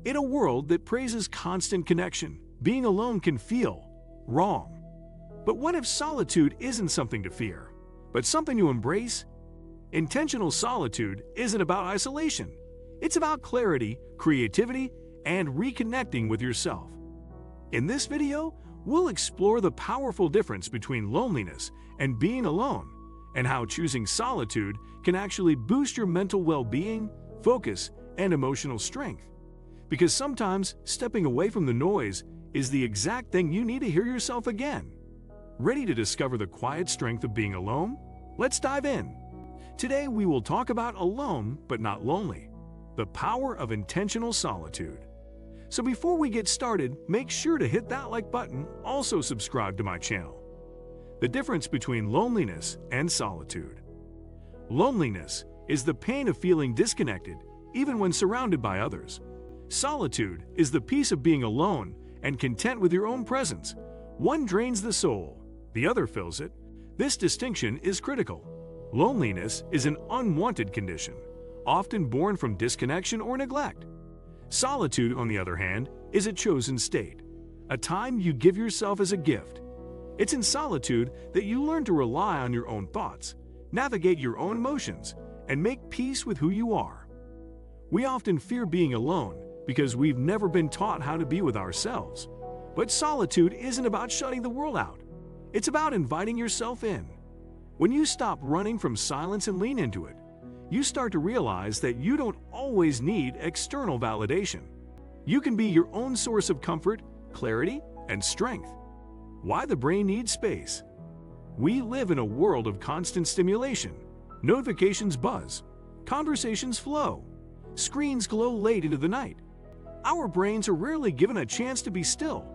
In a world that praises constant connection, being alone can feel wrong. But what if solitude isn't something to fear, but something to embrace? Intentional solitude isn't about isolation. It's about clarity, creativity, and reconnecting with yourself. In this video, we'll explore the powerful difference between loneliness and being alone, and how choosing solitude can actually boost your mental well-being, focus, and emotional strength. Because sometimes stepping away from the noise is the exact thing you need to hear yourself again. Ready to discover the quiet strength of being alone? Let's dive in. Today we will talk about alone but not lonely, the power of intentional solitude. So before we get started, make sure to hit that like button, also subscribe to my channel. The difference between loneliness and solitude. Loneliness is the pain of feeling disconnected, even when surrounded by others. Solitude is the peace of being alone and content with your own presence. One drains the soul, the other fills it. This distinction is critical. Loneliness is an unwanted condition, often born from disconnection or neglect. Solitude, on the other hand, is a chosen state, a time you give yourself as a gift. It's in solitude that you learn to rely on your own thoughts, navigate your own emotions, and make peace with who you are. We often fear being alone because we've never been taught how to be with ourselves. But solitude isn't about shutting the world out. It's about inviting yourself in. When you stop running from silence and lean into it, you start to realize that you don't always need external validation. You can be your own source of comfort, clarity, and strength. Why the brain needs space. We live in a world of constant stimulation. Notifications buzz, conversations flow, screens glow late into the night. Our brains are rarely given a chance to be still.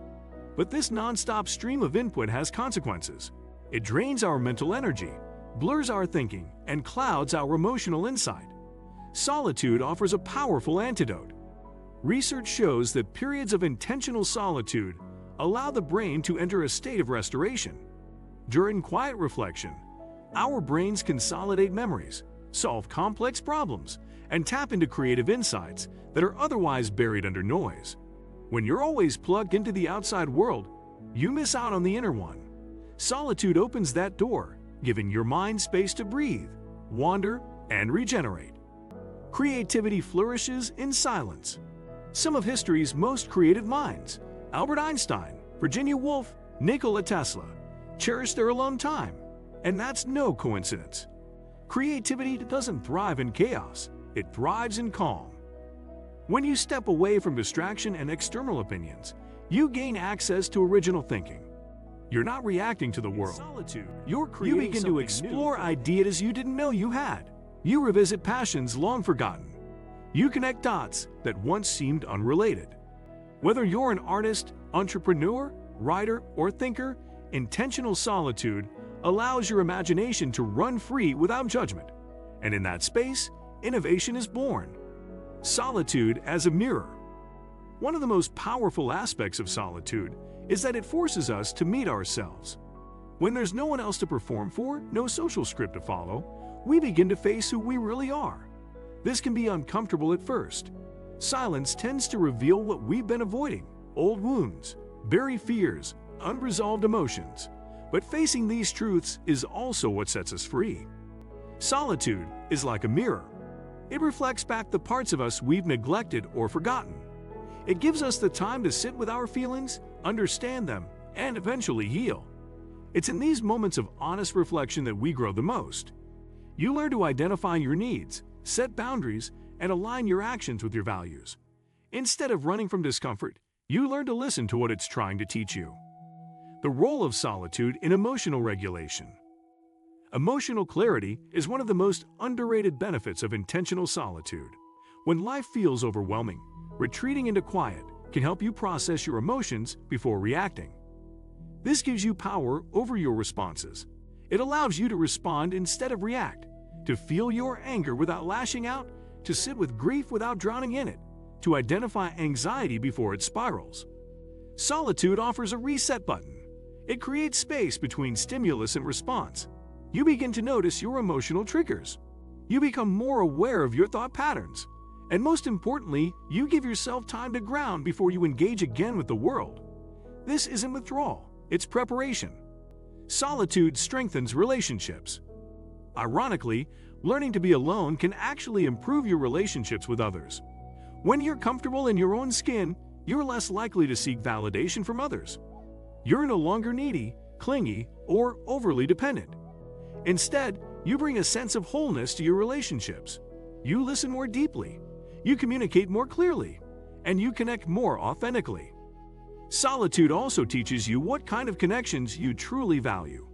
But this non-stop stream of input has consequences. It drains our mental energy, blurs our thinking, and clouds our emotional insight. Solitude offers a powerful antidote. Research shows that periods of intentional solitude allow the brain to enter a state of restoration. During quiet reflection, our brains consolidate memories, solve complex problems, and tap into creative insights that are otherwise buried under noise. When you're always plugged into the outside world, you miss out on the inner one. Solitude opens that door, giving your mind space to breathe, wander, and regenerate. Creativity flourishes in silence. Some of history's most creative minds, Albert Einstein, Virginia Woolf, Nikola Tesla, cherished their alone time. And that's no coincidence. Creativity doesn't thrive in chaos, it thrives in calm. When you step away from distraction and external opinions, you gain access to original thinking. You're not reacting to the world. You begin to explore ideas you didn't know you had. You revisit passions long forgotten. You connect dots that once seemed unrelated. Whether you're an artist, entrepreneur, writer, or thinker, intentional solitude allows your imagination to run free without judgment. And in that space, innovation is born. Solitude as a mirror. One of the most powerful aspects of solitude is that it forces us to meet ourselves. When there's no one else to perform for, no social script to follow, we begin to face who we really are. This can be uncomfortable at first. Silence tends to reveal what we've been avoiding: old wounds, buried fears, unresolved emotions. But facing these truths is also what sets us free. Solitude is like a mirror. It reflects back the parts of us we've neglected or forgotten. It gives us the time to sit with our feelings, understand them, and eventually heal. It's in these moments of honest reflection that we grow the most. You learn to identify your needs, set boundaries, and align your actions with your values. Instead of running from discomfort, you learn to listen to what it's trying to teach you. The role of solitude in emotional regulation. Emotional clarity is one of the most underrated benefits of intentional solitude. When life feels overwhelming, retreating into quiet can help you process your emotions before reacting. This gives you power over your responses. It allows you to respond instead of react, to feel your anger without lashing out, to sit with grief without drowning in it, to identify anxiety before it spirals. Solitude offers a reset button. It creates space between stimulus and response. You begin to notice your emotional triggers. You become more aware of your thought patterns. And most importantly, you give yourself time to ground before you engage again with the world. This isn't withdrawal, it's preparation. Solitude strengthens relationships. Ironically, learning to be alone can actually improve your relationships with others. When you're comfortable in your own skin, you're less likely to seek validation from others. You're no longer needy, clingy, or overly dependent. Instead, you bring a sense of wholeness to your relationships. You listen more deeply, you communicate more clearly, and you connect more authentically. Solitude also teaches you what kind of connections you truly value.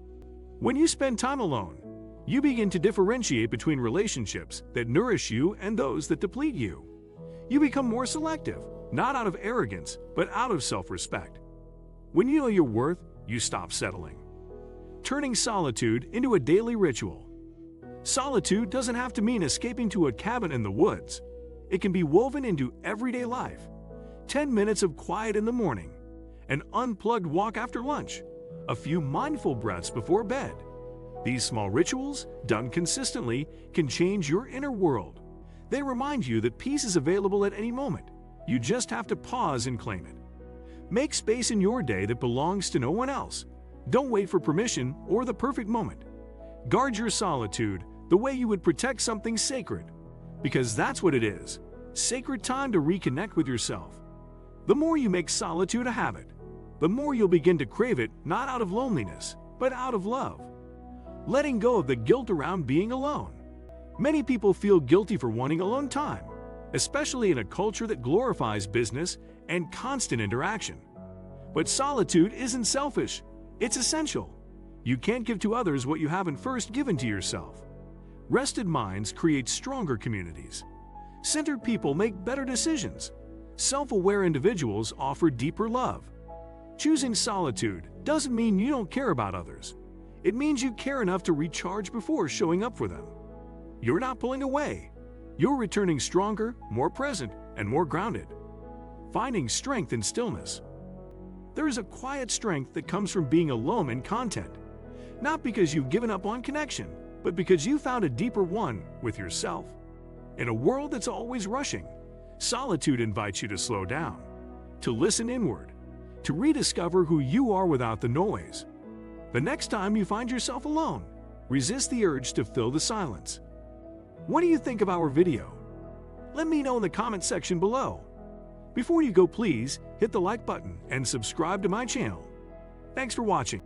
When you spend time alone, you begin to differentiate between relationships that nourish you and those that deplete you. You become more selective, not out of arrogance, but out of self-respect. When you know your worth, you stop settling. Turning solitude into a daily ritual. Solitude doesn't have to mean escaping to a cabin in the woods. It can be woven into everyday life. 10 minutes of quiet in the morning, an unplugged walk after lunch, a few mindful breaths before bed. These small rituals, done consistently, can change your inner world. They remind you that peace is available at any moment. You just have to pause and claim it. Make space in your day that belongs to no one else. Don't wait for permission or the perfect moment. Guard your solitude the way you would protect something sacred, because that's what it is, sacred time to reconnect with yourself. The more you make solitude a habit, the more you'll begin to crave it, not out of loneliness, but out of love. Letting go of the guilt around being alone. Many people feel guilty for wanting alone time, especially in a culture that glorifies business and constant interaction. But solitude isn't selfish, it's essential. You can't give to others what you haven't first given to yourself. Rested minds create stronger communities. Centered people make better decisions. Self-aware individuals offer deeper love. Choosing solitude doesn't mean you don't care about others. It means you care enough to recharge before showing up for them. You're not pulling away. You're returning stronger, more present, and more grounded. Finding strength in stillness. There is a quiet strength that comes from being alone in content. Not because you've given up on connection, but because you found a deeper one with yourself. In a world that's always rushing, solitude invites you to slow down, to listen inward, to rediscover who you are without the noise. The next time you find yourself alone, resist the urge to fill the silence. What do you think of our video? Let me know in the comment section below. Before you go, please hit the like button and subscribe to my channel. Thanks for watching.